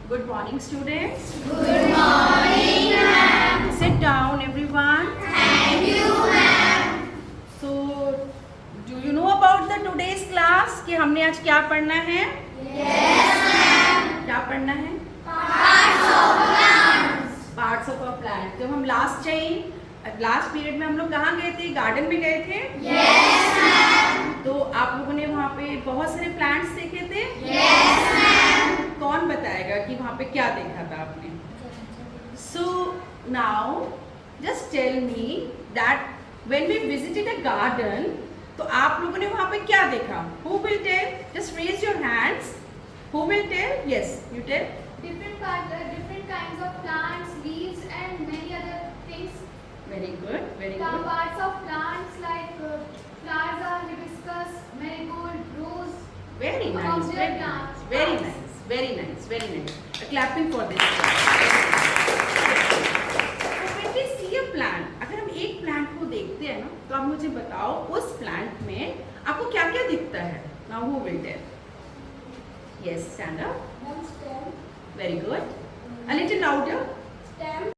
Good morning, students. Good morning, ma'am. Sit down, everyone. Thank you, ma'am. So, do you know about the today's class? कि हमने आज क्या पढ़ना है? Yes, ma'am. क्या पढ़ना है? Parts of plants. Parts of a plant. जब हम लास्ट पीरियड में हम लोग कहाँ गए थे? गार्डन में गए थे? Yes, ma'am. तो आप लोगों ने वहाँ पे बहुत सारे प्लांट्स देखे थे? Yes, ma'am. कौन बताएगा कि वहाँ पे क्या देखा था आपने? So now just tell me that when we visited a garden, तो आप लोगों ने वहाँ पे क्या देखा? Who will tell? Just raise your hands. Who will tell? Yes, you tell. Different kinds of plants, leaves, and many other things. Very good, very Some good. parts of plants like flowers are hibiscus, marigold, rose. Very nice, Among their very nice, plants. very nice, very nice, very nice. A clapping for this. So when we see a plant, अगर हम एक plant को देखते हैं ना, तो आप मुझे बताओ उस प्लांट में आपको क्या क्या दिखता है? Now who will tell? Yes, stand up. One stem. Very good. A little louder. Stem.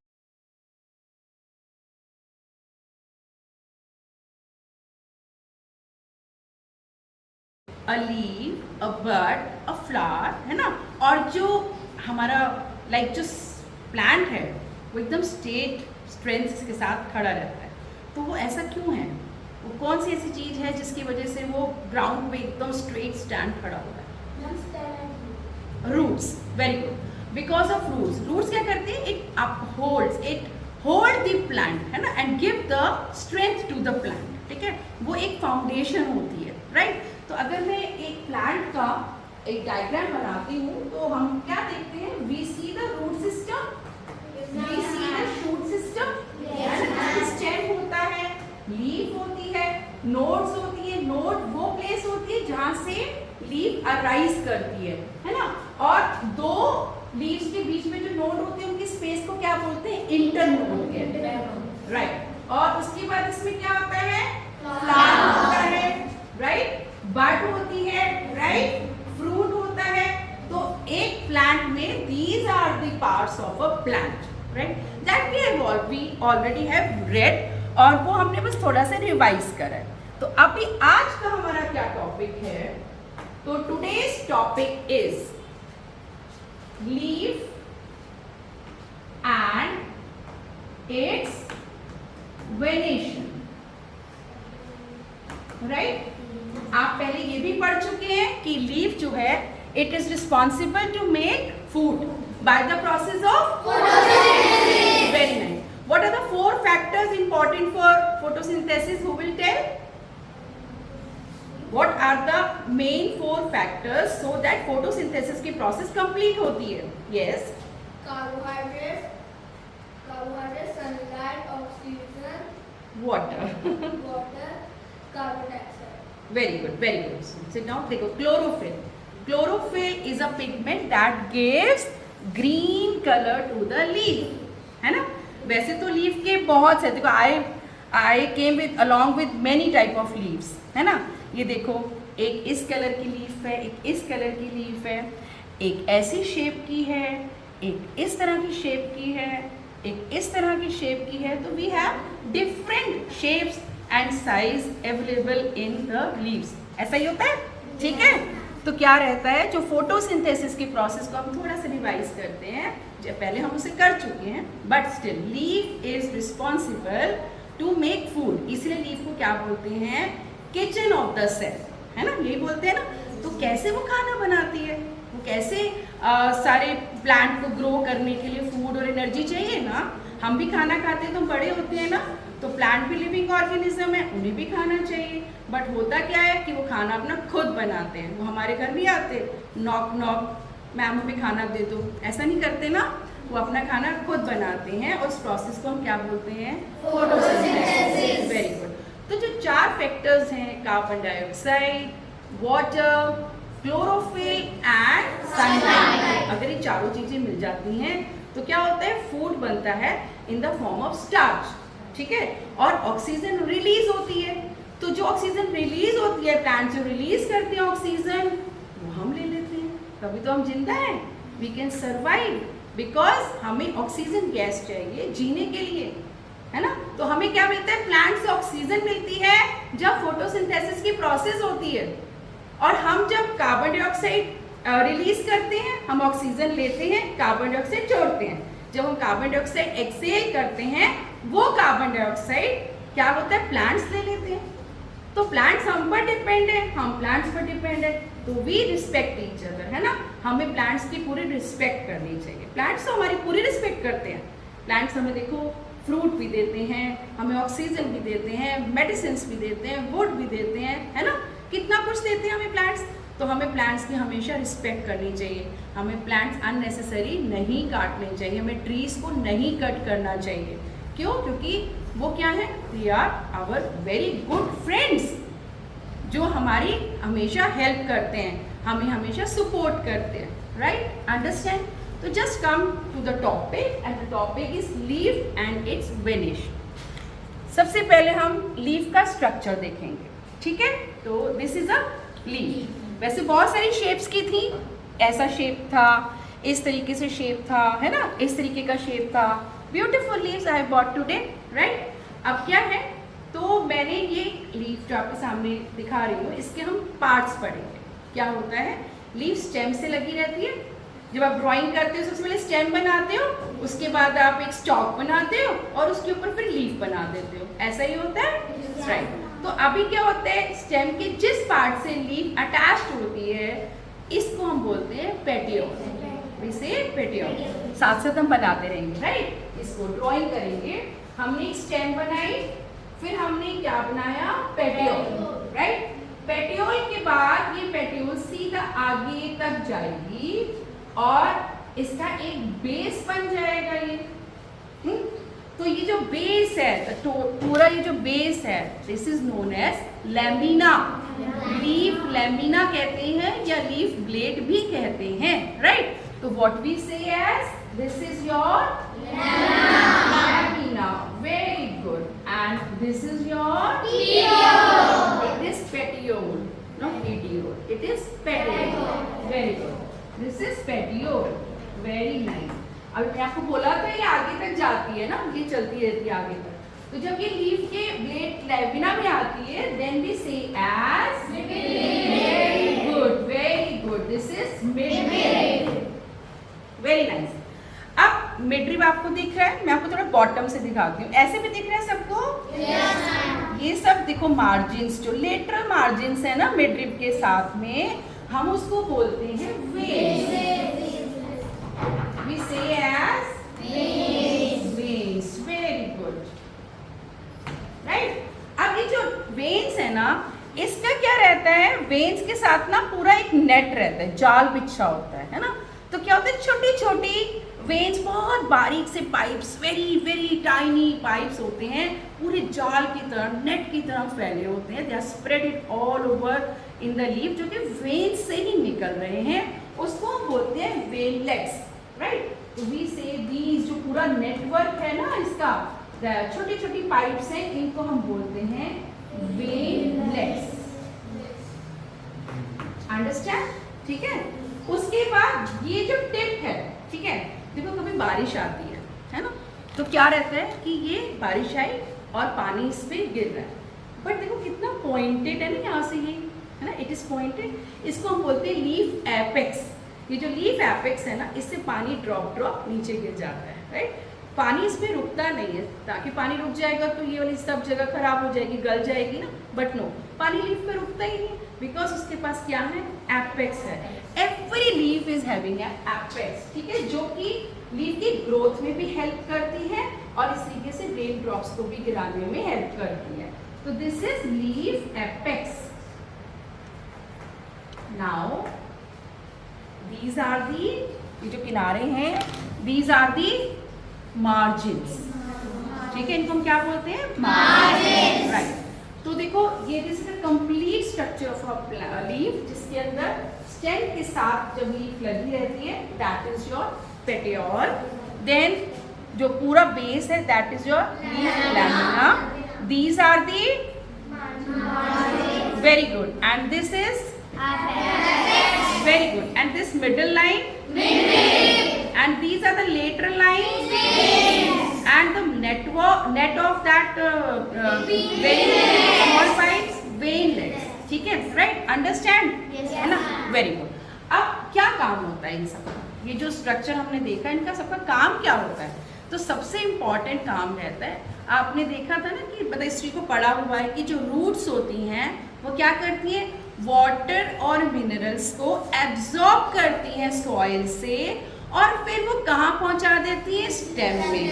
A leaf, a bud, a flower, है ना? और जो हमारा जो प्लांट है वो एकदम स्ट्रेंथ के साथ खड़ा रहता है, तो वो ऐसा क्यों है? वो कौन सी ऐसी चीज है जिसकी वजह से वो ग्राउंड पे एकदम स्ट्रेट स्टैंड खड़ा होता है? One stem. Roots. Very good. Because of roots. Roots क्या करते हैं? इट होल्ड द प्लांट, है ना, and give the strength to the plant. ठीक है, वो एक फाउंडेशन होती है, राइट? तो अगर मैं एक प्लांट का एक डायग्राम बनाती हूँ तो हम क्या देखते हैं? We see the root system, we see the shoot system, stem होता है, लीफ होती है, नोड्स होती है. नोड वो प्लेस होती है जहाँ से लीफ अराइज करती है ना? और दो लीव्स के बीच में जो नोड होते हैं उनकी स्पेस को क्या बोलते हैं? इंटरनोड कहते हैं, राइट? और उसके बाद इसमें क्या होता है? फ्लावर होता है, राइट? बड होती है, राइट? फ्रूट होता है. तो एक प्लांट में these are the parts of a plant, right? That we already have read, और वो हमने बस थोड़ा सा रिवाइज करा है. तो अभी आज का हमारा क्या टॉपिक है? तो today's topic is leaf and it's venation, right? आप पहले ये भी पढ़ चुके हैं कि लीफ जो है it is responsible to make food by the process of photosynthesis. Very nice. What are the 4 factors important for photosynthesis? Who will tell? What are the main 4 factors so that photosynthesis की process complete होती है? Yes. Carbohydrates, sunlight, oxygen, Water. water, carbon dioxide. Very good, very good. Sit down. देखो, chlorophyll. Chlorophyll is a pigment that gives green color to the leaf. है ना? वैसे तो leaf के बहुत से, देखो I came with along with many type of leaves, है ना? ये देखो, एक इस कलर की लीफ है, एक इस कलर की लीफ है, एक ऐसी शेप की है, एक इस तरह की शेप की है, एक इस तरह की शेप की है. तो we have different shapes and size available in the leaves. ऐसा ही होता है, ठीक है? तो क्या रहता है, जो फोटोसिंथेसिस की प्रोसेस को हम थोड़ा सा रिवाइज करते हैं, जो पहले हम उसे कर चुके हैं, but still leaf is responsible to make food. इसलिए लीफ को क्या बोलते हैं? किचन ऑफ द सेल, है ना? यही बोलते हैं ना? तो कैसे वो खाना बनाती है? वो कैसे सारे प्लांट को ग्रो करने के लिए फूड और एनर्जी चाहिए ना? हम भी खाना खाते हैं तो बड़े होते हैं ना, तो प्लांट भी लिविंग ऑर्गेनिज्म है, उन्हें भी खाना चाहिए. बट होता क्या है कि वो खाना अपना खुद बनाते हैं. वो हमारे घर नहीं आते, नॉक नॉक मैम हमें खाना दे दो, ऐसा नहीं करते ना. वो अपना खाना खुद बनाते हैं और उस प्रोसेस को हम क्या बोलते हैं? फोटोसिंथेसिस. Very good. तो जो 4 फैक्टर्स हैं, carbon dioxide, water, chlorophyll and sunlight, अगर ये चारों चीजें मिल जाती हैं तो क्या होता है? फूड बनता है in the form of starch, ठीक है? और ऑक्सीजन रिलीज होती है. तो जो ऑक्सीजन रिलीज होती है, प्लांट जो रिलीज करते हैं ऑक्सीजन, वो हम ले लेते हैं. तभी तो हम जिंदा हैं. वी कैन सर्वाइव, बिकॉज हमें ऑक्सीजन गैस चाहिए जीने के लिए, है ना। तो हमें क्या मिलता है, प्लांट से ऑक्सीजन मिलती है जब फोटोसिंथेसिस की प्रोसेस होती है, और हम जब कार्बन डाइऑक्साइड रिलीज करते हैं, हम ऑक्सीजन लेते हैं, कार्बन डाइऑक्साइड छोड़ते हैं। जब हम कार्बन डाइऑक्साइड एक्सेल करते हैं, वो कार्बन डाइऑक्साइड क्या होता है, प्लांट्स ले लेते हैं। तो प्लांट्स हम पर डिपेंड है, हम प्लांट्स पर डिपेंड है, तो वी रिस्पेक्ट ईच अदर, है ना। हमें प्लांट्स की पूरी रिस्पेक्ट करनी चाहिए। प्लांट्स तो हमारी पूरी रिस्पेक्ट करते हैं। प्लांट्स हमें देखो फ्रूट भी देते हैं, हमें ऑक्सीजन भी देते हैं, मेडिसिन भी देते हैं, वुड भी देते हैं, है ना। कितना कुछ देते हैं हमें प्लांट्स। तो हमें प्लांट्स की हमेशा रिस्पेक्ट करनी चाहिए। हमें प्लांट्स अननेसेसरी नहीं काटने चाहिए, हमें ट्रीज को नहीं कट करना चाहिए। क्यों? क्योंकि वो क्या है, they are our very good friends, जो हमारी हमेशा हेल्प करते हैं, हमें हमेशा सपोर्ट करते हैं, राइट, अंडरस्टैंड। तो just come to the topic, and the topic is leaf and it's vanish. सबसे पहले हम लीफ का स्ट्रक्चर देखेंगे, ठीक है। तो दिस इज अ लीफ। वैसे बहुत सारी शेप्स की थी, ऐसा शेप था, इस तरीके से शेप था, है ना, इस तरीके का शेप था। Beautiful leaves I have bought today, right. अब क्या है, तो मैंने ये लीफ जो आपके सामने दिखा रही हूँ, इसके हम पार्ट्स पढ़ेंगे। क्या होता है, लीफ स्टेम से लगी रहती है। जब आप ड्राइंग करते हो सबसे पहले स्टेम बनाते हो, उसके बाद आप एक स्टॉक बनाते हो और उसके ऊपर फिर लीफ बना देते हो, ऐसा ही होता है, राइट। तो अभी क्या होता है, स्टेम के जिस पार्ट से लीफ अटैच्ड होती है, इसको हम बोलते हैं पेटियोल। इसे पेटियोल साथ साथ हम बनाते रहेंगे, राइट। इसको ड्राइंग करेंगे। हमने स्टेम बनाई, फिर हमने क्या बनाया, पेटियोल, राइट। पेटियोल के बाद ये पेटियोल सीधा आगे तक जाएगी और इसका एक बेस बन जाएगा ये। तो ये जो बेस है, तो पूरा ये जो बेस है, this is known as lamina. Leaf lamina कहते हैं या लीफ ब्लेड भी कहते हैं, राइट। तो what we say as, this is your lamina, very good. And this is your petiole. It is petiole, not petiole, it is petiole, very good. This is petiole, very nice. अब मैं आपको बोला था ये आगे तक जाती है ना, ये चलती रहती है आगे तक। तो जब ये लीफ के ब्लेड लैमिना में आती है, then we say as very good, very good. This is midrib, very nice. अब मिडरिब आपको दिख रहा है, मैं आपको थोड़ा बॉटम से दिखाती हूँ। ऐसे भी दिख रहा है सबको? ये सब देखो मार्जिन्स, जो लेटरल मार्जिन्स है ना मिडरिब के साथ में, हम उसको बोलते हैं veins. We say as veins, very good, right? अब ये जो veins है ना, इसका क्या रहता है, veins के साथ ना पूरा एक नेट रहता है, जाल बिछा होता है ना। तो क्या होता है, छोटी छोटी वेन्स, बहुत बारीक से pipes, very very tiny pipes होते हैं, पूरे जाल की तरह, नेट की तरह फैले होते हैं। They are spread it all over in the leaf, जो कि वेन्स से ही निकल रहे हैं, उसको हम बोलते हैं वेनलेट्स, राइट। तो वी से दीज, जो पूरा नेटवर्क है ना इसका, छोटी छोटी पाइप्स हैं, इनको हम बोलते हैं वेनलेट्स, अंडरस्टैंड, ठीक है। उसके बाद ये जो टिप है, ठीक है, देखो कभी बारिश आती है ना, तो क्या रहता है कि ये बारिश आई और पानी इस पे गिर रहा है, बट देखो कितना पॉइंटेड है ना यहाँ से, ये है ना, इट इज पॉइंटेड। इसको हम बोलते हैं लीफ एपेक्स। ये जो लीफ एपेक्स है ना, इससे पानी ड्रॉप ड्रॉप नीचे गिर जाता है, राइट। पानी इसमें रुकता नहीं है, ताकि पानी रुक जाएगा तो ये वाली सब जगह खराब हो जाएगी, गल जाएगी ना, बट नो, पानी लीफ पे रुकता ही नहीं, बिकॉज उसके पास क्या है, एपेक्स है। Every leaf is having apex, ठीक है, जो कि लीफ की ग्रोथ में भी हेल्प करती है और इस तरीके से रेन ड्रॉप्स को भी गिराने में हेल्प करती है। तो this is leaf apex. Now these are the, ये जो किनारे हैं, these are the margins, ठीक है, इनको हम क्या बोलते हैं, margins, राइट। तो देखो ये this is the complete structure of a leaf, जिसके अंदर स्टेम के साथ जब लीफ लगी रहती है, that is your petiole. Then जो पूरा बेस है, that is your leaf lamina. These are the, very good, and this is very good, and this middle line, and these are the lateral lines, and the net of that very small pipes, veinlets. ठीक है, right, understand, है ना, very good. अब क्या काम होता है इन सब का? ये जो स्ट्रक्चर हमने देखा, इनका सबका काम क्या होता है? तो सबसे इम्पॉर्टेंट काम रहता है, आपने देखा था ना कि हिस्ट्री को पढ़ा हुआ है कि जो रूट्स होती हैं वो क्या करती हैं, वाटर और मिनरल्स को एब्जॉर्ब करती हैं सॉइल से, और फिर वो कहाँ पहुंचा देती है, स्टेम में.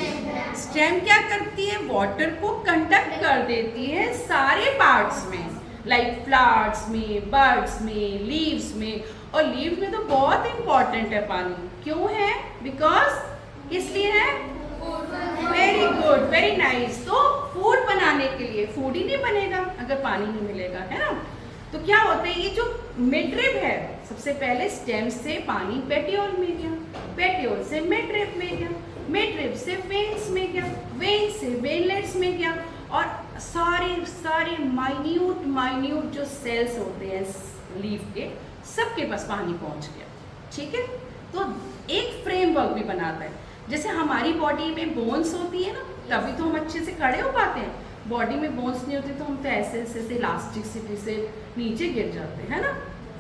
स्टेम क्या करती है, वाटर को कंडक्ट कर देती है सारे पार्ट्स में, लाइक फ्लावर्स में, बर्ड्स में, लीव्स में. और लीव्स में तो बहुत इंपॉर्टेंट है पानी. क्यों है? बिकॉज इसलिए है, वेरी गुड, वेरी नाइस. तो फूड बनाने के लिए, फूड ही नहीं बनेगा अगर पानी नहीं मिलेगा, है ना. तो क्या होता है, ये जो मिडरिब है, सबसे पहले स्टेम से पानी पेटियोल में गया, पेटियोल से मिडरिब में गया, मिडरिब से वेन्स में गया, वेन्स से वेनलेट्स में गया, और सारे माइन्यूट जो सेल्स होते हैं लीफ के, सबके पास पानी पहुंच गया. ठीक है, तो एक फ्रेमवर्क भी बनाता है. जैसे हमारी बॉडी में बोन्स होती है ना, तभी तो हम अच्छे से खड़े हो पाते हैं. बॉडी में बोन्स नहीं होते तो हम तो ऐसे ऐसे इलास्टिसिटी से नीचे गिर जाते हैं, है ना.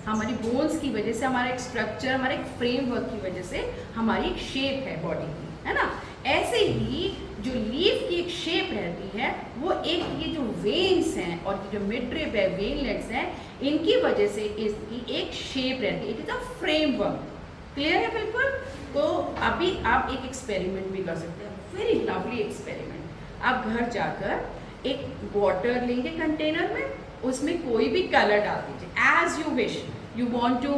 हमारी बोन्स की वजह से, हमारा एक स्ट्रक्चर, हमारे एक फ्रेमवर्क की वजह से हमारी एक शेप है बॉडी की, है ना. ऐसे ही जो लीफ की एक शेप रहती है, वो एक ये जो वेन्स हैं और ये जो मिडरिब है, वेनलेट्स हैं, इनकी वजह से इसकी एक शेप रहती है. It is a framework. Clear है बिल्कुल. तो अभी आप एक एक्सपेरिमेंट भी कर सकते हैं, वेरी लवली एक्सपेरिमेंट. आप घर जाकर एक वाटर लेंगे कंटेनर में, उसमें कोई भी कलर डाल दीजिए as you wish. You want to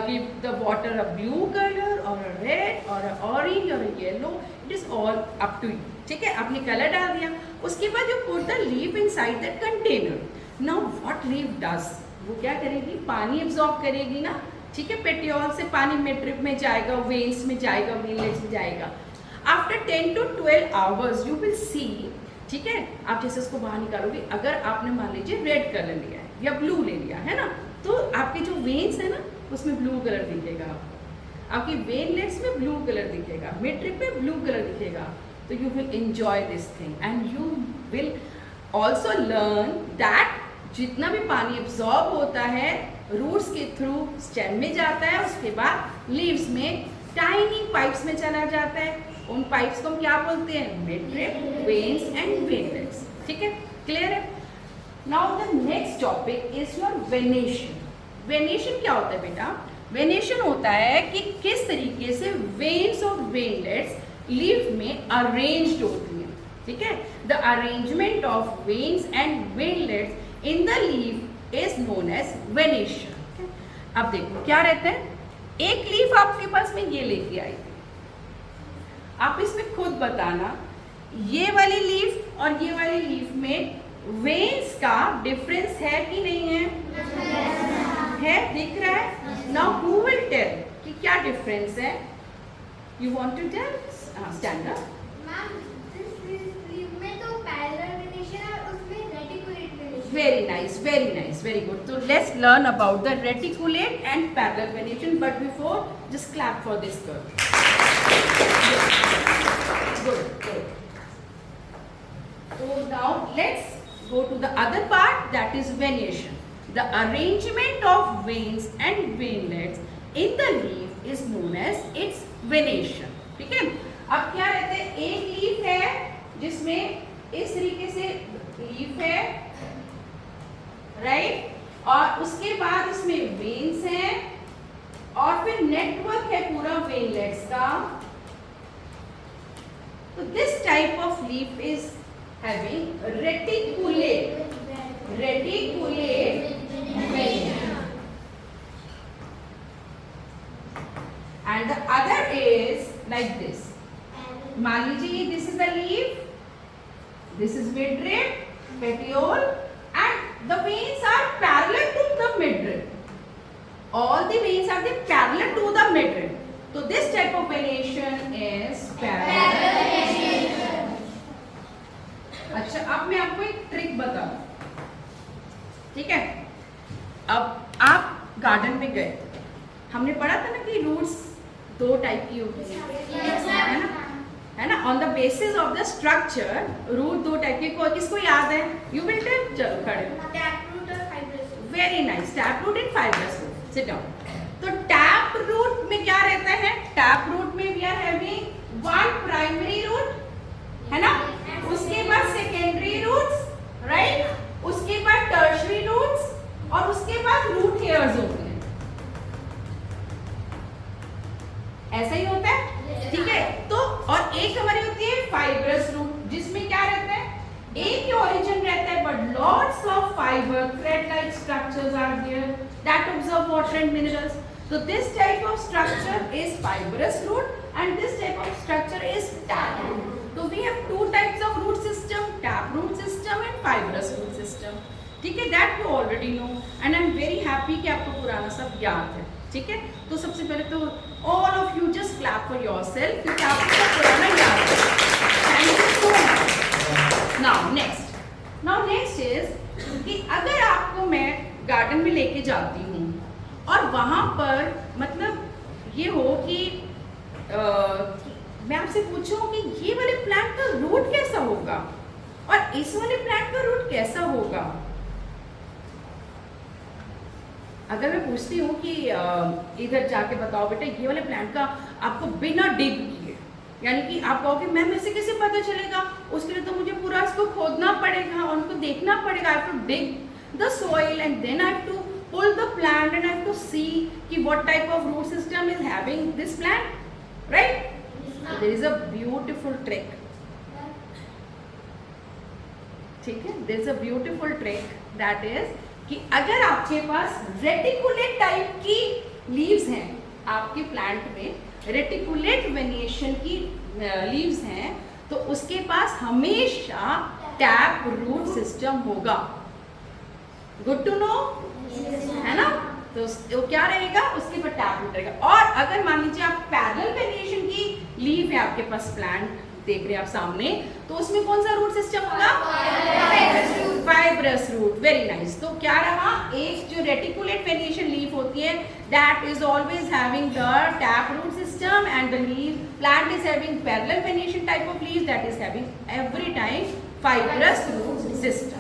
give the water a blue color or a red or a orange or a yellow. It is all up to you. ठीक है, आपने कलर डाल दिया. उसके बाद you put the leaf inside that container. Now what leaf does? वो क्या करेगी, पानी एब्जॉर्ब करेगी ना. ठीक है, पेटियोल से पानी मिडरिब में जाएगा, वेन्स में जाएगा, वेनलेट्स में जाएगा. After 10 to 12 hours you will see. ठीक है, आप जैसे उसको बाहर निकालोगे, अगर आपने मान लीजिए रेड कलर लिया है या ब्लू ले लिया है ना, तो आपके जो वेन्स है ना, उसमें ब्लू कलर दिखेगा आपको, आपकी वेनलेट्स में ब्लू कलर दिखेगा, मिडरिब में ब्लू कलर दिखेगा. तो you will enjoy this thing and you will also learn that जितना भी पानी एब्जॉर्ब होता है रूट्स के थ्रू स्टेम में जाता है, उसके बाद लीव्स में टाइनी पाइप्स में चला जाता है. उन पाइप्स को हम क्या बोलते हैं, मिडरिब, वेन्स एंड वेनलेट्स. ठीक है, क्लियर है. Now the next topic is your venation. Venation क्या होता है बेटा? Venation होता है कि किस तरीके से veins और veinlets leaf में arranged होती हैं. ठीक है, the arrangement of veins and veinlets in the leaf is known as venation. अब देखो क्या रहता है, एक लीफ आपके पास में ये लेके आई थी, आप इसमें खुद बताना ये वाली लीफ और ये वाली लीफ में वेन्स का डिफरेंस है कि नहीं है? है, दिख रहा है. नाउ हु विल टेल कि क्या डिफरेंस है? You want to tell? Stand up. Ma'am, this leaf में तो पैरेलल वेनेशन है और उसमें reticulate venation. Very nice, very nice, very good. तो let's learn about the reticulate and parallel venation, but before just clap for this girl. Good, good. So now let's go to the other part, that is venation. The arrangement of veins and veinlets in the leaf is known as its venation. ठीक है, अब क्या रहता है, एक leaf है जिसमें इस तरीके से लीफ है, राइट, और उसके बाद इसमें वेन्स हैं और फिर नेटवर्क है पूरा वेनलेट्स का. तो this type of leaf is having reticulate venation, and the other is like this. मान लीजिए this is a leaf, this is midrib, petiole, and the veins are parallel to the midrib. All the veins are parallel to the midrib. So this type of venation is parallel venation. अच्छा, अब मैं आपको एक trick बताऊं. ठीक है, अब आप गार्डन में गए, हमने पढ़ा था ना कि रूट्स दो टाइप की होती है ना, है ना. On the basis of the structure root दो टाइप के, किसको याद है? You will tell. चलो खड़े. टैप रूट और fibrous root. Very nice. Tap root and fibrous root. Sit down. तो टैप रूट में क्या रहता है? टैप रूट में we are having one primary root, है ना, उसके बाद सेकेंडरी रूट्स, राइट, उसके बाद टर्शरी रूट्स और उसके बाद रूट हेयर्स होते हैं. ऐसा ही होता है, ठीक है. तो और एक हमारी होती है फाइब्रस रूट, जिसमें क्या रहता है? एक ही ओरिजिन रहता है but lots of fibre thread like structures are there that observe water and minerals. So this type of structure is fibrous root and this type of structure is tap root. So we have two types of root system, tap root system and fibrous root system. ठीक है, that you already know and I'm very happy कि आपको पुराना सब याद है. ठीक है, तो सबसे पहले तो all of you just clap for yourself क्योंकि आपको सब पुराना याद है. Thank you so much. Now next is कि अगर आपको मैं गार्डन में लेके जाती हूँ और वहाँ पर मतलब ये हो कि मैं आपसे पूछूं कि ये वाले प्लांट का रूट कैसा होगा और इस वाले प्लांट का रूट कैसा होगा. अगर मैं पूछती हूँ कि इधर जाके बताओ बेटा ये वाले प्लांट का आपको बिना डिग किए, यानी कि आप कहोगे मैम ऐसे कैसे पता चलेगा? उसके लिए तो मुझे पूरा इसको खोदना पड़ेगा और उनको देखना पड़ेगा. I have to dig the soil and then I have to pull the plant and I have to see कि what type of root system is having this plant, right? So there is a beautiful trick. ठीक है, there is a beautiful trick that is कि अगर आपके पास reticulate type की leaves हैं, आपके plant में रेटिकुलेट वेनिएशन की लीव्स हैं, तो उसके पास हमेशा टैप रूट सिस्टम होगा. गुड टू नो, है ना. तो वो क्या रहेगा? उसके पर टैप रूट रहेगा. और अगर मान लीजिए आप पैरेलल वेरिएशन की लीव है आपके पास, प्लांट देख रहे हैं आप सामने, तो उसमें कौन सा रूट सिस्टम होगा? Fibrous root. Very nice. तो क्या रहा? एक जो रेटिकुलेट वेरिएशन लीफ होती है that is always having the tap root system and the leave plant is having parallel variation type of leave that is having every time fibrous root system.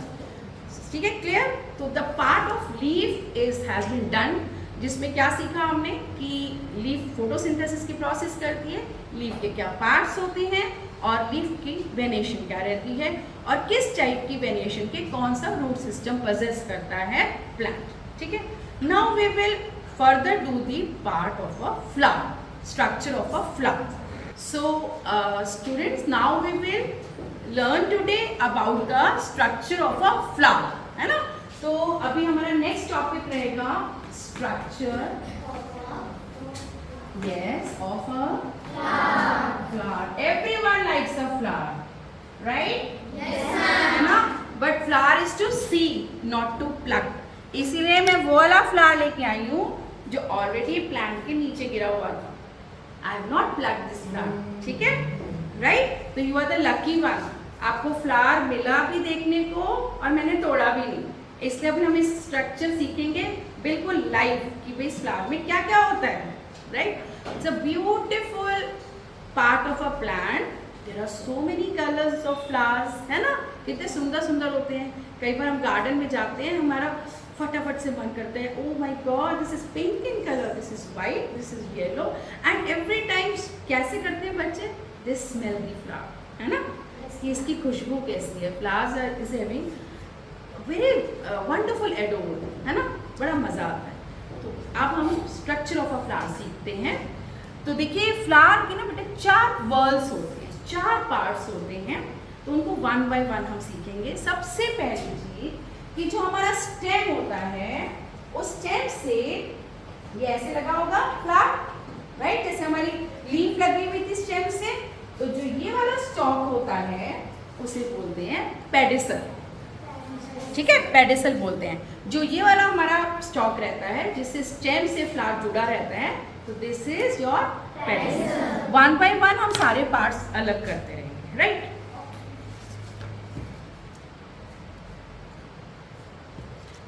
ठीक है, clear. तो the part of leaf has been done, जिसमें क्या सीखा हमने कि leaf photosynthesis की process करती है, लीफ के क्या पार्ट्स होते हैं और लीफ की वेनिएशन क्या रहती है और किस टाइप की वेनिएशन के कौन सा रूट सिस्टम पजेस करता है प्लांट. ठीक है. Now we will further do the part of a flower, structure of a flower. So students, now we will learn today about the structure of a flower, है ना. तो अभी हमारा next topic रहेगा structure, yes, of a flower. Everyone likes a flower, right? Yes, है ना. But flower is to see, not to pluck. इसीलिए मैं वो वाला फ्लावर लेके आई हूँ जो ऑलरेडी प्लांट के नीचे गिरा हुआ था. I have not plucked this flower. ठीक है, राइट. तो you are the lucky one. आपको फ्लावर मिला भी देखने को और मैंने तोड़ा भी नहीं. इसलिए अभी हम इस स्ट्रक्चर सीखेंगे बिल्कुल लाइव कि भाई इस फ्लावर में क्या क्या होता है, right. It's a beautiful part of a plant. There are so many colours of flowers, है ना. कितने सुंदर सुंदर होते हैं. कई बार हम गार्डन में जाते हैं, हमारा फटाफट से मन करता है, oh my God this is pink in colour, this is white, this is yellow. And every time कैसे करते हैं बच्चे? दे स्मेल द फ्लावर, है ना. कि इसकी खुशबू कैसी है. Flowers is having very wonderful adore, है ना. बड़ा मज़ा आता है. तो अब हम स्ट्रक्चर ऑफ अ फ्लावर सीखते हैं. तो देखिए फ्लावर के ना बेटे 4 वर्ल्स होते हैं, 4 पार्ट्स होते हैं. तो उनको वन बाय वन हम सीखेंगे. सबसे पहली चीज कि जो हमारा स्टेम होता है, उस स्टेम से ये ऐसे लगा होगा फ्लावर, राइट. जैसे हमारी लीफ लगी हुई थी स्टेम से, तो जो ये वाला स्टॉक होता है उसे बोलते हैं पेडिसल. ठीक है, पेडिसल बोलते हैं. जो ये वाला हमारा स्टॉक रहता है जिससे स्टेम से फ्लावर जुड़ा रहता है, तो this is your pedicel. One by one हम सारे पार्ट्स अलग करते रहेंगे, राइट.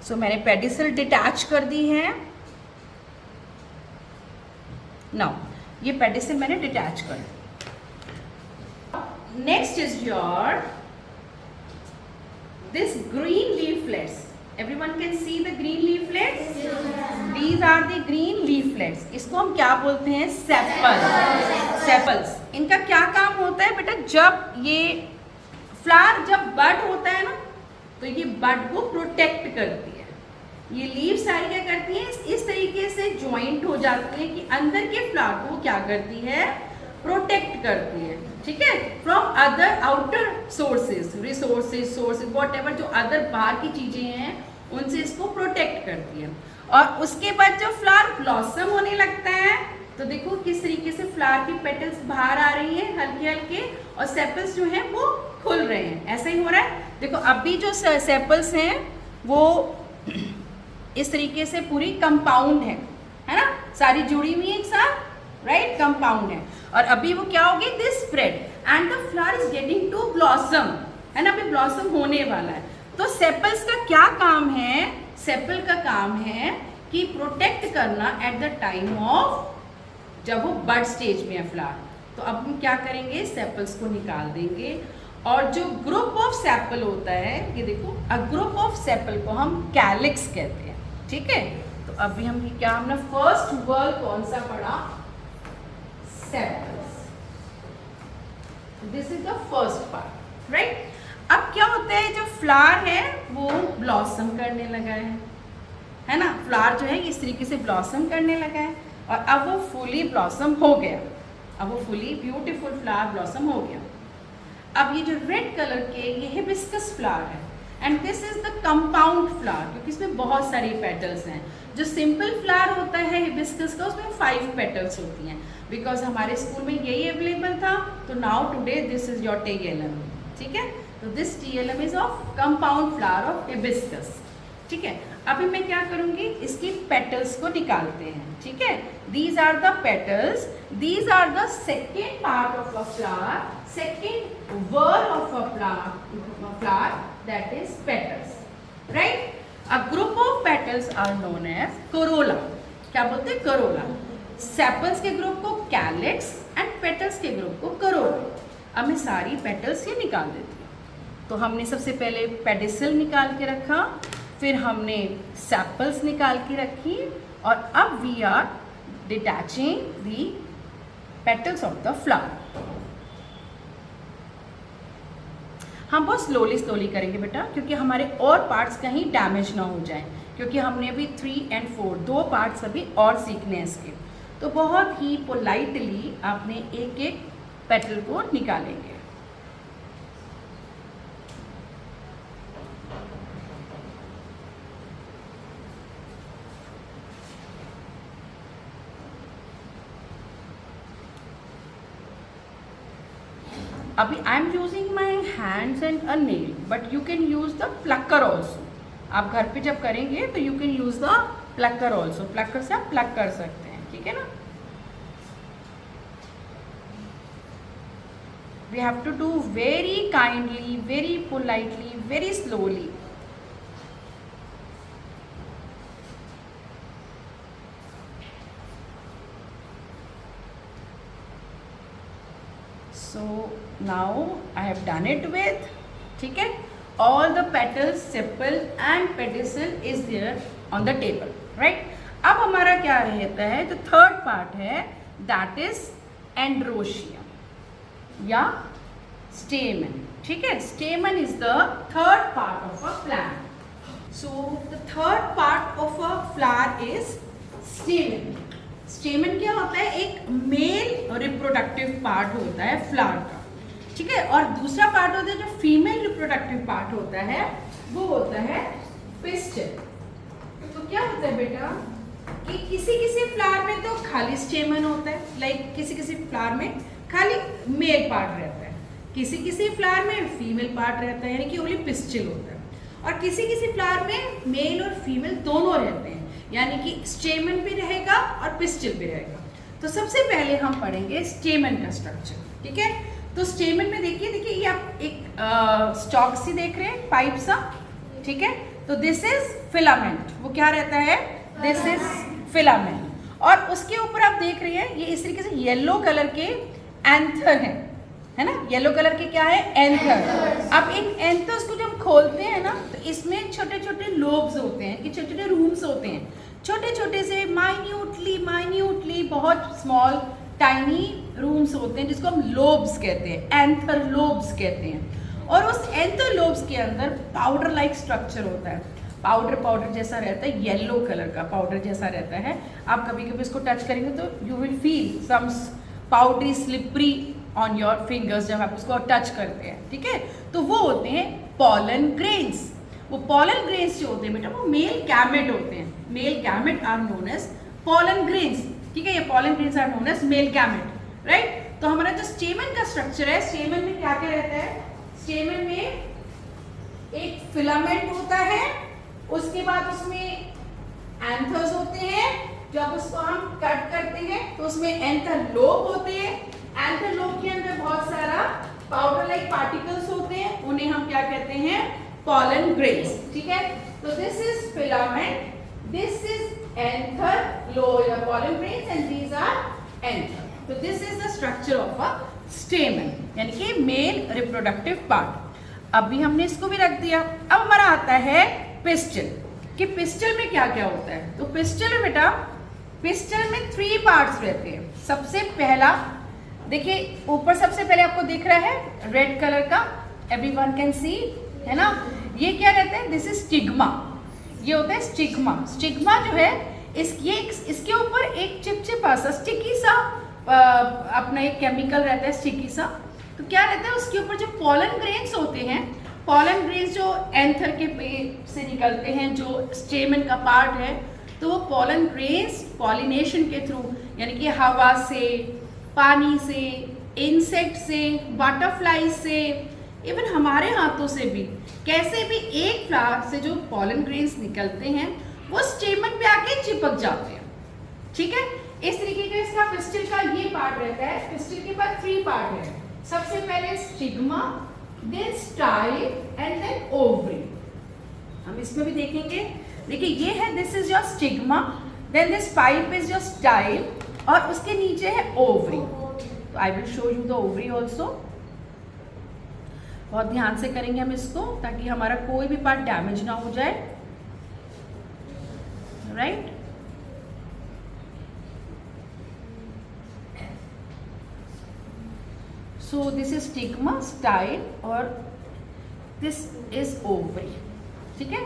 सो मैंने पेडिसल डिटैच कर दी है. नाउ ये पेडिसल मैंने डिटैच कर दिया। Next is your this green leaflets. Everyone can see the green leaflets? These are the green leaflets. इसको हम क्या बोलते हैं? सेपल्स। सेपल्स इनका क्या काम होता है बेटा? जब ये फ्लावर जब बड होता है ना, तो ये बड को प्रोटेक्ट करती है। ये लीव सारी क्या करती हैं? इस तरीके से ज्वाइंट हो जाती है कि अंदर के फ्लावर को क्या करती है? प्रोटेक्ट करती है, ठीक है, from other outer sources, resources, sources, whatever जो अदर बाहर की चीजें हैं उनसे इसको प्रोटेक्ट करती है। और उसके बाद जब फ्लावर ब्लॉसम होने लगता है तो देखो किस तरीके से फ्लावर की पेटल्स बाहर आ रही हैं हल्के हल्के, और सेपल्स जो हैं वो खुल रहे हैं। ऐसा ही हो रहा है। देखो अभी जो सेपल्स हैं वो इस तरीके से पूरी कंपाउंड है ना, सारी जुड़ी हुई है एक साथ, राइट, कंपाउंड है। और अभी वो क्या होगी? This spread and the flower is getting to blossom, है ना, अभी ब्लॉसम होने वाला है। तो सेपल्स का क्या काम है? सेपल का काम है कि प्रोटेक्ट करना एट द टाइम ऑफ जब वो बड स्टेज में है फ्लावर। तो अब हम क्या करेंगे? सेपल्स को निकाल देंगे, और जो ग्रुप ऑफ सेपल होता है, ये देखो, अ ग्रुप ऑफ सेपल को हम कैलिक्स कहते हैं, ठीक है। तो अभी हम क्या, हमने फर्स्ट वर्ड कौन सा पढ़ा? Sepals. This is the first part, right. अब क्या होता है? जो फ्लावर है वो ब्लॉसम करने लगा है ना, फ्लावर जो है इस तरीके से ब्लॉसम करने लगा है, और अब वो फुली ब्लॉसम हो गया, अब वो फुली ब्यूटीफुल फ्लावर ब्लॉसम हो गया। अब ये जो रेड कलर के ये हिबिस्कस फ्लावर है, and this is the compound flower, क्योंकि इसमें बहुत सारी पेटल्स हैं। जो सिंपल फ्लावर होता है हिबिस्कस का, उसमें 5 पेटल्स होती हैं, बिकॉज हमारे स्कूल में यही अवेलेबल था। तो now today this is your TLM, ठीक है। तो this TLM is of compound flower of hibiscus, ठीक है। अभी मैं क्या करूंगी? इसकी पेटल्स को निकालते हैं, ठीक है। These are the petals, these are the second part of a flower, second word of a flower, that is petals, right. A group of petals are known as corolla. क्या बोलते हैं? corolla. सेपल्स के group को calyx and petals के group को corolla. अब मैं सारी पेटल्स ये निकाल देती हूँ। तो हमने सबसे पहले पेडिसल निकाल के रखा, फिर हमने सेपल्स निकाल के रखी, और अब we are detaching the petals of the flower. हम बहुत स्लोली करेंगे बेटा, क्योंकि हमारे और पार्ट्स कहीं डैमेज ना हो जाएं, क्योंकि हमने अभी 3 और 4 2 पार्ट्स अभी और सीखने हैं इसके। तो बहुत ही पोलाइटली आपने एक एक पेटल को निकालेंगे। अभी I am using my hands and a nail, but you can use the plucker also. आप घर पे जब करेंगे तो you can use the plucker also, plucker से आप प्लक कर सकते हैं, ठीक है ना। We have to do very kindly, very politely, very slowly. So now I have done it with, ठीक है, all the petals, sepal and pedicel is there on the table, right? अब हमारा क्या रहता है? तो थर्ड पार्ट है, that is androecium या stamen, ठीक है। stamen is the third part of a plant. So the third part of a flower is stamen. स्टेमन क्या होता है? एक मेल रिप्रोडक्टिव पार्ट होता है फ्लावर का, ठीक है। और दूसरा पार्ट होता है जो फीमेल रिप्रोडक्टिव पार्ट होता है, वो होता है पिस्टल। तो क्या होता है बेटा कि किसी किसी फ्लावर में तो खाली स्टेमन होता है, लाइक किसी किसी फ्लावर में खाली मेल पार्ट रहता है, किसी किसी फ्लावर में फीमेल पार्ट रहता है, यानी कि ओनली पिस्टल होता है, और किसी किसी फ्लावर में मेल और फीमेल दोनों रहते हैं, यानी कि स्टेमन भी रहेगा और पिस्टल भी रहेगा। तो सबसे पहले हम पढ़ेंगे स्टेमन का स्ट्रक्चर, ठीक है। तो स्टेमन में देखिए ये आप एक स्टॉक सी देख रहे हैं, पाइप सा, ठीक है। तो दिस इज फिलामेंट, वो क्या रहता है? This is filament. और उसके ऊपर आप देख रहे हैं ये इस तरीके से येलो कलर के एंथर हैं, है ना, येलो कलर के क्या है, एंथर। अब इन एंथर्स को जब खोलते हैं ना तो इसमें छोटे छोटे लोब्स होते हैं, कि छोटे छोटे रूम्स होते हैं, छोटे छोटे से माइन्यूटली बहुत स्मॉल टाइनी रूम्स होते हैं जिसको हम लोब्स कहते हैं, एंथर लोब्स कहते हैं। और उस एंथर लोब्स के अंदर पाउडर लाइक स्ट्रक्चर होता है, पाउडर जैसा रहता है, येलो कलर का पाउडर जैसा रहता है। आप कभी कभी इसको टच करेंगे तो you will feel some powdery slippery on your fingers जब आप उसको टच करते हैं, ठीक है। तो वो होते हैं पॉलन ग्रेन्स। वो पॉलन ग्रेन्स जो होते हैं बेटा वो मेल गैमेट होते हैं, male gamete are known as pollen grains, ठीक है। ये pollen grains are known as male gamete, right. तो हमारा जो स्टेमन का स्ट्रक्चर है, स्टेमन में क्या क्या रहता है, स्टेमन में एक फिलामेंट होता है, उसके बाद उसमें एंथर्स होते हैं, जब उसको हम कट करते हैं तो उसमें एंथर लोब होते हैं, एंथर लोब के अंदर बहुत सारा पाउडर लाइक पार्टिकल्स होते हैं, उन्हें हम क्या कहते हैं, पॉलन ग्रेन्स, ठीक है। तो this is filament, this is anther lobe pollen grains and these are anther. तो this is the structure of a stamen, यानी कि मेल रिप्रोडक्टिव पार्ट। अब भी हमने इसको भी रख दिया। अब हमारा आता है पिस्टल, कि पिस्टल में क्या क्या होता है। तो पिस्टल में बेटा, पिस्टल में 3 पार्ट्स रहते हैं। सबसे पहला देखिए, ऊपर सबसे पहले आपको दिख रहा है रेड कलर का, एवरीवन कैन सी, है ना। ये क्या रहता है, दिस इज स्टिग्मा, ये होता है स्टिग्मा। स्टिग्मा जो है इसके ऊपर एक चिपचिपा सा स्टिकी सा अपना एक केमिकल रहता है, स्टिकी सा। तो क्या रहता है, उसके ऊपर जो पॉलन ग्रेन्स होते हैं, पॉलन ग्रेन्स जो एंथर के पेड़ से निकलते हैं, जो स्टेमन का पार्ट है, तो वो पॉलन ग्रेन्स पॉलिनेशन के थ्रू, यानी कि हवा से, पानी से, इंसेक्ट से, बटरफ्लाई से, इवन हमारे हाथों से भी, कैसे भी एक फ्लावर से जो पॉलन ग्रेन्स निकलते हैं वो स्टेमन पे आके चिपक जाते हैं, ठीक है। इस तरीके का इसका पिस्टल का ये पार्ट रहता है। पिस्टल के बाद 3 पार्ट है। सबसे पहले stigma, then style and then ovary. हम इसमें भी देखेंगे। देखिए ये है, this is your stigma, then this pipe is your style, और उसके नीचे है ओवरी। तो I will show you the ovary also. बहुत ध्यान से करेंगे हम इसको, ताकि हमारा कोई भी पार्ट डैमेज ना हो जाए, right. So this is stigma, style, और दिस इज ओवरी, ठीक है।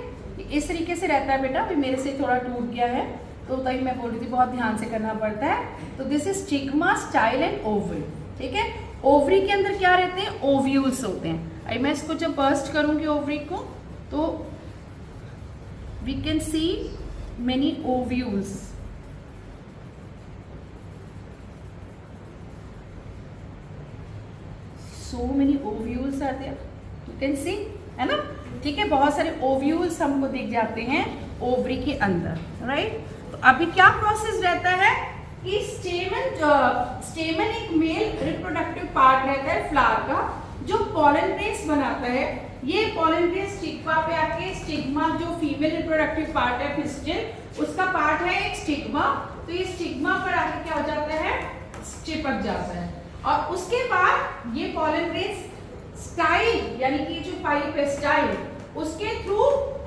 इस तरीके से रहता है बेटा। अभी मेरे से थोड़ा टूट गया है, तो तभी मैं बोल रही थी बहुत ध्यान से करना पड़ता है। तो this is stigma, style and ovary, ठीक है। ओवरी के अंदर क्या रहते हैं, ओव्यूल्स होते हैं। अभी मैं इसको जब बर्स्ट करूंगी ओवरी को, तो we can see many ovules. So many ovules are there, you can see, है ना, ठीक है। बहुत सारे ओव्यूल्स हमको दिख जाते हैं ओवरी के अंदर, राइट। तो अभी क्या प्रोसेस रहता है कि स्टेमन एक मेल रिप्रोडक्टिव पार्ट रहता है फ्लावर का, जो पॉलन ग्रेन्स बनाता है। ये पॉलन ग्रेन्स स्टिग्मा पे आके, स्टिग्मा जो फीमेल रिप्रोडक्टिव पार्ट है पिस्टल, उसका पार्ट है एक स्टिग्मा। तो ये स्टिग्मा पर आके क्या हो जाता है, चिपक जाता है, और उसके बाद ये पॉलन ग्रेन्स स्टाइल, यानी कि जो पाइप है स्टाइल, उसके थ्रू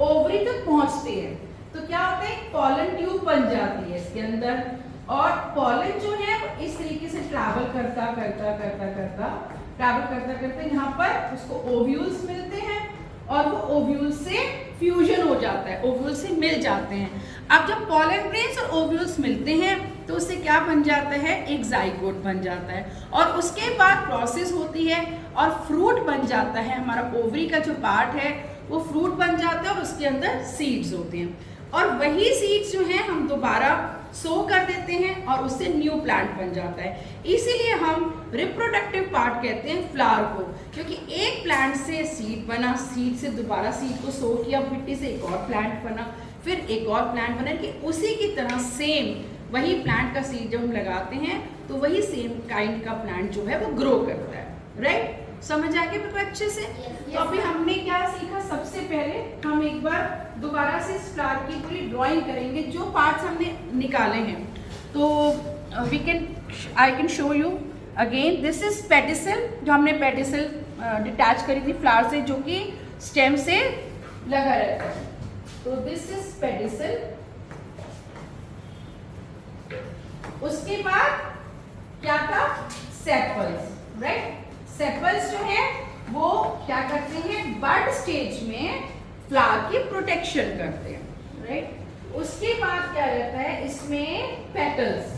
ओवरी तक पहुंचते हैं। तो क्या होता है, पॉलन ट्यूब बन जाती है इसके अंदर, और पॉलन जो है वो इस तरीके से ट्रैवल करता यहाँ पर उसको ओव्यूल्स मिलते हैं, और वो ओव्यूल से फ्यूजन हो जाता है, ओव्यूल से मिल जाते हैं। अब जब पॉलन ग्रेन्स और ओव्यूल्स मिलते हैं तो उससे क्या बन जाता है, एक जाइगोट बन जाता है, और उसके बाद प्रोसेस होती है और फ्रूट बन जाता है। हमारा ओवरी का जो पार्ट है वो फ्रूट बन जाता है, और उसके अंदर सीड्स होते हैं, और वही सीड्स जो हैं हम दोबारा सो कर देते हैं, और उससे न्यू प्लांट बन जाता है। इसीलिए हम रिप्रोडक्टिव पार्ट कहते हैं फ्लावर को, क्योंकि एक प्लांट से सीड बना, सीड से दोबारा सीड को सो किया, मिट्टी से एक और प्लांट बना, फिर एक और प्लांट बना, कि उसी की तरह सेम वही प्लांट का सीड जब हम लगाते हैं तो वही सेम काइंड का प्लांट जो है वो ग्रो करता है, राइट। समझ आ गया बिल्कुल अच्छे से। तो अभी हमने क्या सीखा, सबसे पहले हम एक बार दोबारा से इस फ्लावर की पूरी ड्राइंग करेंगे, जो पार्ट्स हमने निकाले हैं। तो I can show you again. This is pedicel, जो हमने पेडिसल डिटैच करी थी फ्लावर से, जो कि स्टेम से लगा रहता है. तो दिस इज पेडिसल. उसके बाद क्या था? सेपल्स. राइट. सेपल्स जो है वो क्या करते हैं? बड स्टेज में फ्लावर की प्रोटेक्शन करते हैं. राइट. उसके बाद क्या रहता है? इसमें पेटल्स,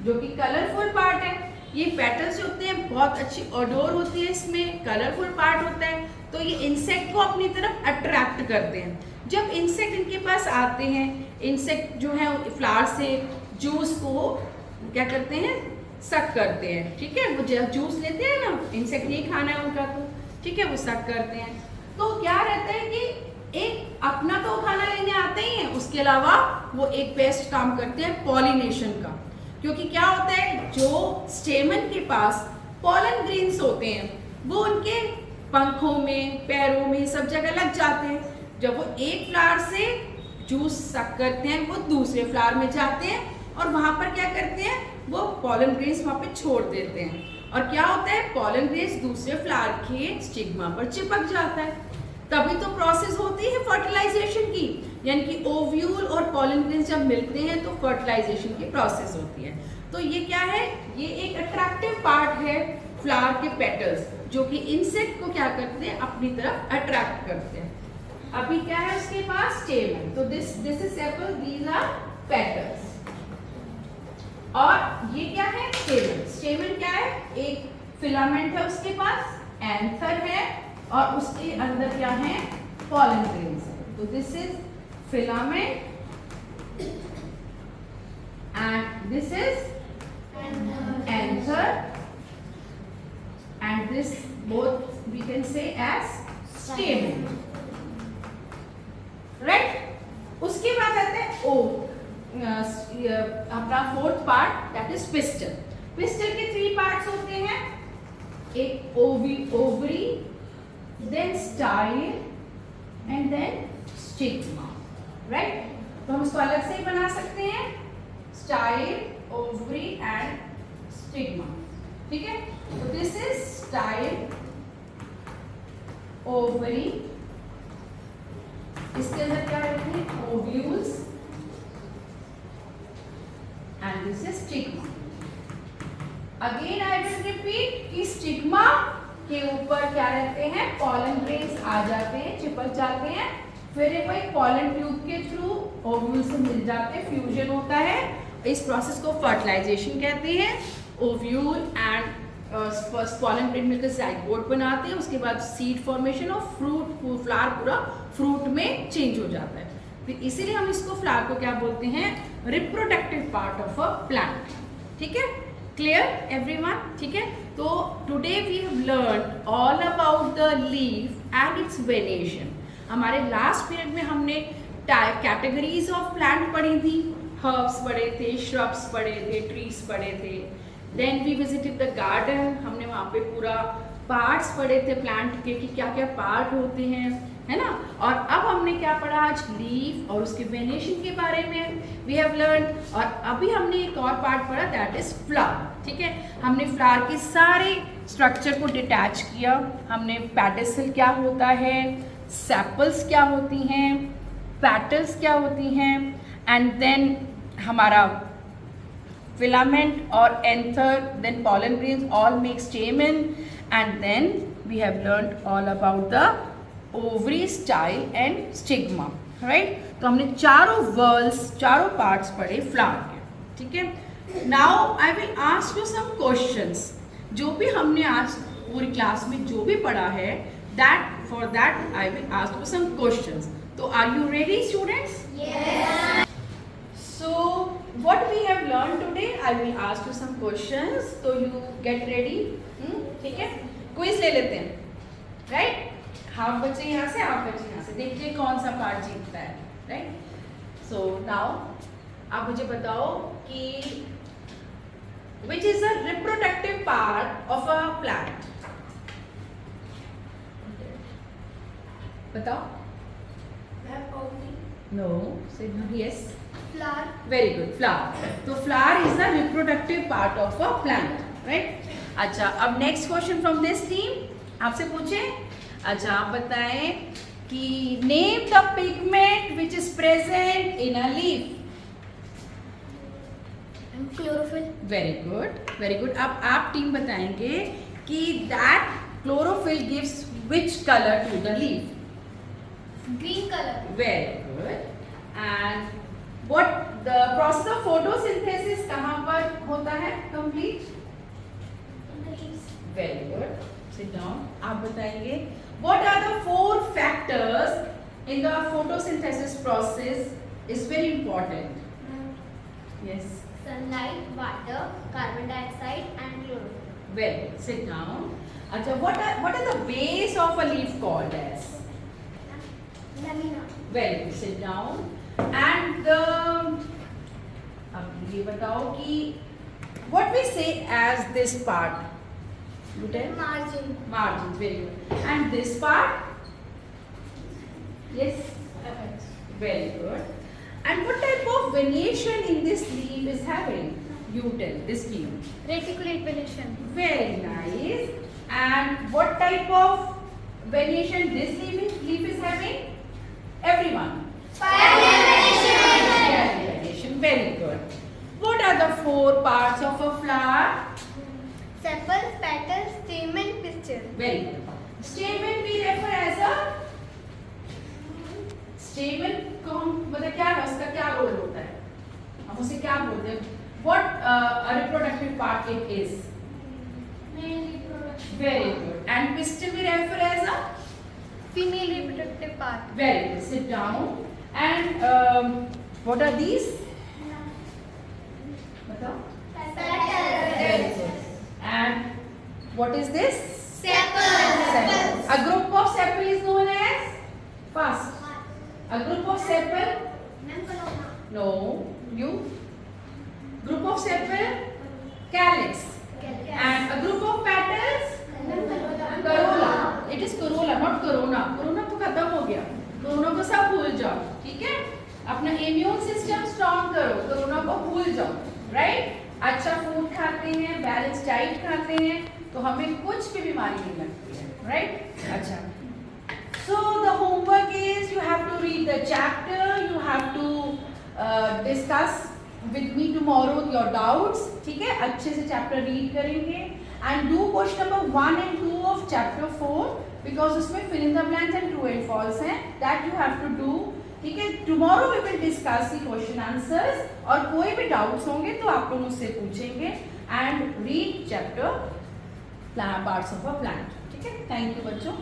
जो कि कलरफुल पार्ट है. ये पेटल्स जो होते हैं बहुत अच्छी ओडोर होती है, इसमें कलरफुल पार्ट होता है, तो ये इंसेक्ट को अपनी तरफ अट्रैक्ट करते हैं. जब इंसेक्ट इनके पास आते हैं, इंसेक्ट जो है फ्लावर से जूस को क्या करते हैं? सक करते हैं. ठीक है. वो जब जूस लेते हैं ना, इंसेक्ट यही खाना है उनका, तो ठीक है वो सक करते हैं. तो क्या रहता है कि एक अपना तो खाना लेने आते ही हैं, उसके अलावा वो एक बेस्ट काम करते हैं पॉलिनेशन का. क्योंकि क्या होता है, जो स्टेमन के पास पॉलन ग्रेन्स होते हैं वो उनके पंखों में, पैरों में, सब जगह लग जाते हैं. जब वो एक फ्लावर से जूस सक करते हैं, वो दूसरे फ्लावर में जाते हैं और वहां पर क्या करते हैं? वो पॉलन ग्रेन्स वहां पे छोड़ देते हैं. और क्या होता है? पॉलन ग्रेन्स दूसरे फ्लावर के स्टिग्मा पर चिपक जाता है. तभी तो प्रोसेस होती है फर्टिलाइजेशन की, यानी कि ओव्यूल और पॉलन ग्रेन्स जब मिलते हैं तो फर्टिलाइजेशन की प्रोसेस होती है. तो ये क्या है? ये एक अट्रैक्टिव पार्ट है फ्लावर के पेटल्स, जो कि इंसेक्ट को क्या करते हैं? अपनी तरफ अट्रैक्ट करते हैं. अभी क्या है उसके पास? स्टेमन. तो this is sepal, these are petals. और ये क्या है? स्टेमन. स्टेमन क्या है? एक फिलामेंट है उसके पास, एंथर है, और उसके अंदर क्या है? पॉलन ग्रेन्स है. तो this is filament and this is anther, and this both we can say as stamen. Right. उसके बाद आते हैं अपना fourth part, that is pistil. Pistil के 3 पार्ट्स होते हैं. एक ovary, then style and then stigma. Right. तो हम इसको अलग से ही बना सकते हैं, स्टाइल, ओवरी एंड स्टिग्मा. ठीक है. So this is style, ovary. इसके अंदर क्या रहते हैं? ovules, and this is stigma. Again I will repeat कि stigma के ऊपर क्या रहते हैं? pollen grains आ जाते हैं, चिपक जाते हैं. फिर एक वही pollen ट्यूब के थ्रू ओव्यूल से मिल जाते हैं, फ्यूजन होता है. इस प्रोसेस को फर्टिलाइजेशन कहते हैं. Ovule and first pollen grain मिलकर जाइगोट बनाते हैं. उसके बाद सीड फॉर्मेशन और फ्रूट, फ्लावर पूरा फ्रूट में चेंज हो जाता है. तो इसीलिए हम इसको फ्लावर को क्या बोलते हैं? Reproductive part of a plant. ठीक है. Clear everyone? ठीक है. तो today we have learn all about the leaf and its variation. हमारे लास्ट पीरियड में हमने कैटेगरीज ऑफ प्लांट पढ़ी थी. हर्ब्स पढ़े थे, श्रब्स पढ़े थे, ट्रीज पढ़े थे. Then we visited the garden. हमने वहाँ पे पूरा पार्ट्स पढ़े थे प्लांट के कि क्या क्या पार्ट होते हैं, है ना. और अब हमने क्या पढ़ा आज? लीफ और उसके वेरिएशन के बारे में वी हैव लर्न. और अभी हमने एक और पार्ट पढ़ा, दैट इज फ्लावर. ठीक है. हमने फ्लावर के सारे स्ट्रक्चर को डिटैच किया. हमने पेडिसल क्या होता है, सेपल्स क्या होती हैं, पेटल्स क्या होती हैं, एंड देन हमारा filament or anther, then pollen grains all make stamen, and then we have learned all about the ovary, style and stigma. Right. तो हमने चारों whorls, चारों parts पढ़े flower के. ठीक है. Now I will ask you some questions. जो भी हमने आज पूरी क्लास में जो भी पढ़ा है, for that I will ask you some questions. तो are you ready, students? Yes. So what we have learned today, I will ask you some questions, so you get ready. ठीक है. क्विज ले लेते हैं. राइट. हाफ बच्चे यहाँ से, half बच्चे यहाँ से. देखिए कौन सा पार्ट जीतता है. राइट. सो नाउ आप मुझे बताओ कि which is a reproductive part of a plant? बताओ. Ovary. No. Say no. Yes. flower. Very good, flower. तो flower is the reproductive part of a plant, right? अच्छा, अब next question from this team आपसे पूछे. अच्छा, आप बताएं कि name the pigment which is present in a leaf. Chlorophyll. Very good, very good. अब आप टीम बताएंगे कि that chlorophyll gives which colour to the leaf. Green color. Very good. And what the process of photosynthesis कहाँ पर होता है complete? In the leaves. Very good. Sit down. आप बताएंगे what are the 4 factors in the photosynthesis process is very important. Yes. Sunlight, water, carbon dioxide, and chlorophyll. Very good. Sit down. अच्छा, what are the base of a leaf called as? Lamina. Very good. Sit down. And अब ये बताओ कि what we say as this part. You tell. Margin. Margins. Very good. And this part. Yes. Very good. And what type of venation in this leaf is having? You tell. This team. Reticulate venation. Very nice. And what type of venation this leaf is having? Everyone. Spiral venation. Very good. What are the 4 parts of a flower? Sepals, petals, stamen, pistil. Very good. Stamen we refer as a stamen को हम मतलब क्या है उसका क्या role होता है, हम उसे क्या बोलते हैं? What a reproductive part it is? Male reproductive. Very good. And pistil we refer as a Female reproductive part. very good. Sit down. And what are these? बताओ. Very good. And what is this? Sepals. A group of sepal is known as fast. A group of sepal. No. You. Group of sepal. Calyx. And a group of petals. Corolla. It is corolla, not corona. Corona तो खत्म हो गया. Corona को सब भूल जाओ, ठीक है? अपना इम्यून सिस्टम स्ट्रॉन्ग करो, कोरोना को भूल जाओ, राइट? अच्छा फूड खाते हैं, बैलेंस डाइट खाते हैं, तो हमें कुछ भी बीमारी नहीं लगती है, राइट? अच्छा, so the homework is you have to read the chapter, you have to discuss with me tomorrow your doubts, ठीक है? अच्छे से चैप्टर रीड करेंगे and do question number 1 and 2 of chapter 4 because उसमें fill in the blanks and true and false है, that you have to do, ठीक है? Tomorrow we will discuss the question answers और कोई भी doubts होंगे तो आप लोग मुझसे पूछेंगे and read chapter parts of a plant, ठीक है? Thank you बच्चों.